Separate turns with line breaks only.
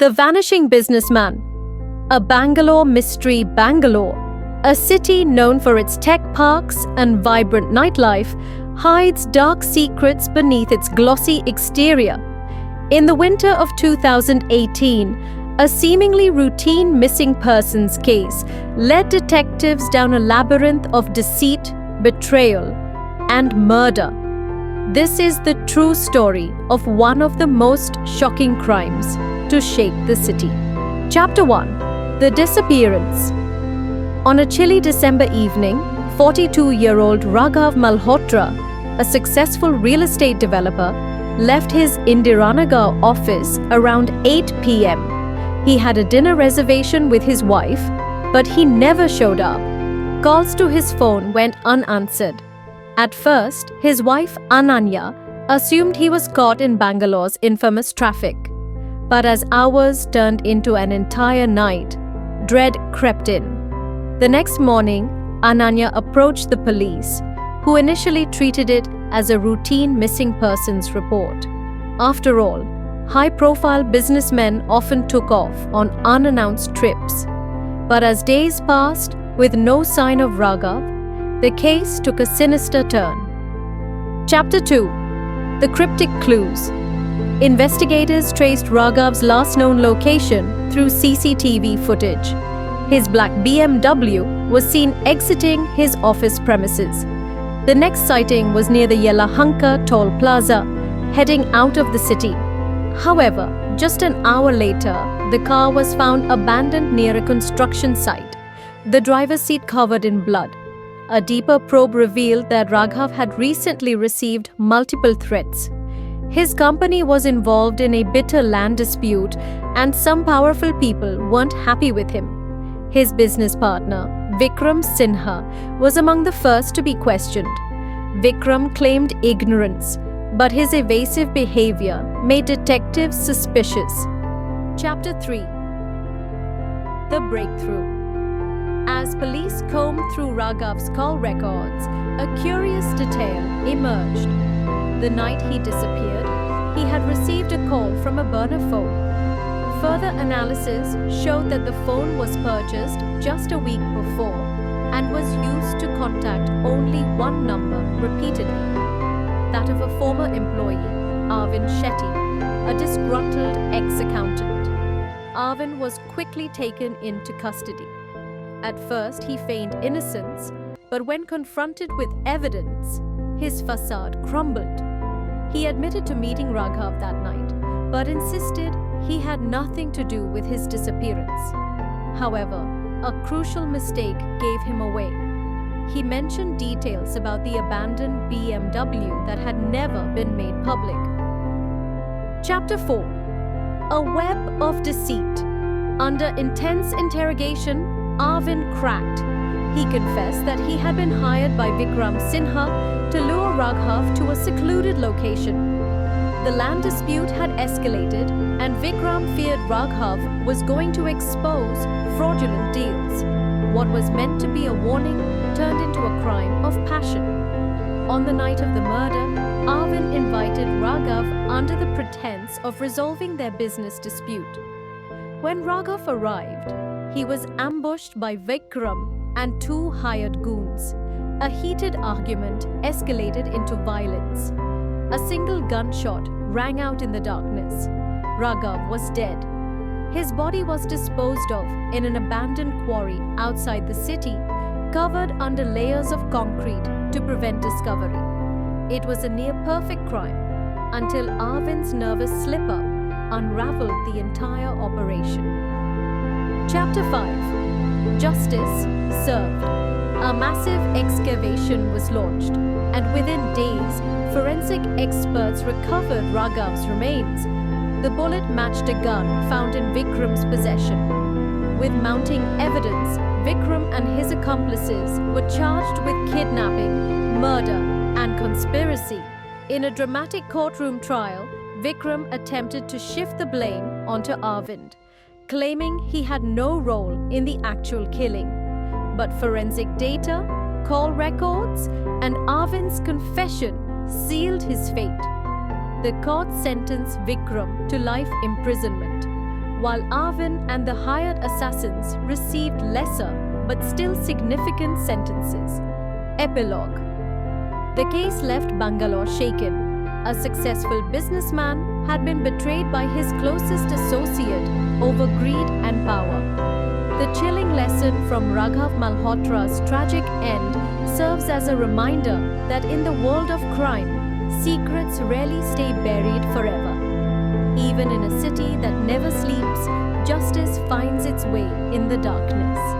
The Vanishing Businessman. A Bangalore mystery. Bangalore, a city known for its tech parks and vibrant nightlife, hides dark secrets beneath its glossy exterior. In the winter of 2018, a seemingly routine missing persons case led detectives down a labyrinth of deceit, betrayal, and murder. This is the true story of one of the most shocking crimes to shake the city. Chapter 1. The Disappearance. On a chilly December evening, 42-year-old Raghav Malhotra, a successful real estate developer, left his Indiranagar office around 8 p.m. He had a dinner reservation with his wife, but he never showed up. Calls to his phone went unanswered. At first, his wife Ananya assumed he was caught in Bangalore's infamous traffic. But as hours turned into an entire night, dread crept in. The next morning, Ananya approached the police, who initially treated it as a routine missing persons report. After all, high-profile businessmen often took off on unannounced trips. But as days passed with no sign of Raghav, the case took a sinister turn. Chapter 2. The Cryptic Clues. Investigators traced Raghav's last known location through CCTV footage. His black BMW was seen exiting his office premises. The next sighting was near the Yelahanka Toll Plaza, heading out of the city. However, just an hour later, the car was found abandoned near a construction site, the driver's seat covered in blood. A deeper probe revealed that Raghav had recently received multiple threats. His company was involved in a bitter land dispute, and some powerful people weren't happy with him. His business partner, Vikram Sinha, was among the first to be questioned. Vikram claimed ignorance, but his evasive behavior made detectives suspicious. Chapter 3. The Breakthrough. As police combed through Raghav's call records, a curious detail emerged. The night he disappeared, he had received a call from a burner phone. Further analysis showed that the phone was purchased just a week before and was used to contact only one number repeatedly, that of a former employee, Arvind Shetty, a disgruntled ex-accountant. Arvind was quickly taken into custody. At first, he feigned innocence, but when confronted with evidence, his facade crumbled. He admitted to meeting Raghav that night, but insisted he had nothing to do with his disappearance. However, a crucial mistake gave him away. He mentioned details about the abandoned BMW that had never been made public. Chapter 4. A Web of Deceit. Under intense interrogation, Arvind cracked. He confessed that he had been hired by Vikram Sinha to lure Raghav to a secluded location. The land dispute had escalated, and Vikram feared Raghav was going to expose fraudulent deals. What was meant to be a warning turned into a crime of passion. On the night of the murder, Arvind invited Raghav under the pretense of resolving their business dispute. When Raghav arrived, he was ambushed by Vikram and two hired goons. A heated argument escalated into violence. A single gunshot rang out in the darkness. Raghav was dead. His body was disposed of in an abandoned quarry outside the city, covered under layers of concrete to prevent discovery. It was a near-perfect crime until Arvind's nervous slip-up unraveled the entire operation. Chapter 5. Justice Served. A massive excavation was launched, and within days, forensic experts recovered Raghav's remains. The bullet matched a gun found in Vikram's possession. With mounting evidence, Vikram and his accomplices were charged with kidnapping, murder, and conspiracy. In a dramatic courtroom trial, Vikram attempted to shift the blame onto Arvind, claiming he had no role in the actual killing. But forensic data, call records, and Arvind's confession sealed his fate. The court sentenced Vikram to life imprisonment, while Arvind and the hired assassins received lesser but still significant sentences. Epilogue. The case left Bangalore shaken. A successful businessman had been betrayed by his closest associate over greed and power. The chilling lesson from Raghav Malhotra's tragic end serves as a reminder that in the world of crime, secrets rarely stay buried forever. Even in a city that never sleeps, justice finds its way in the darkness.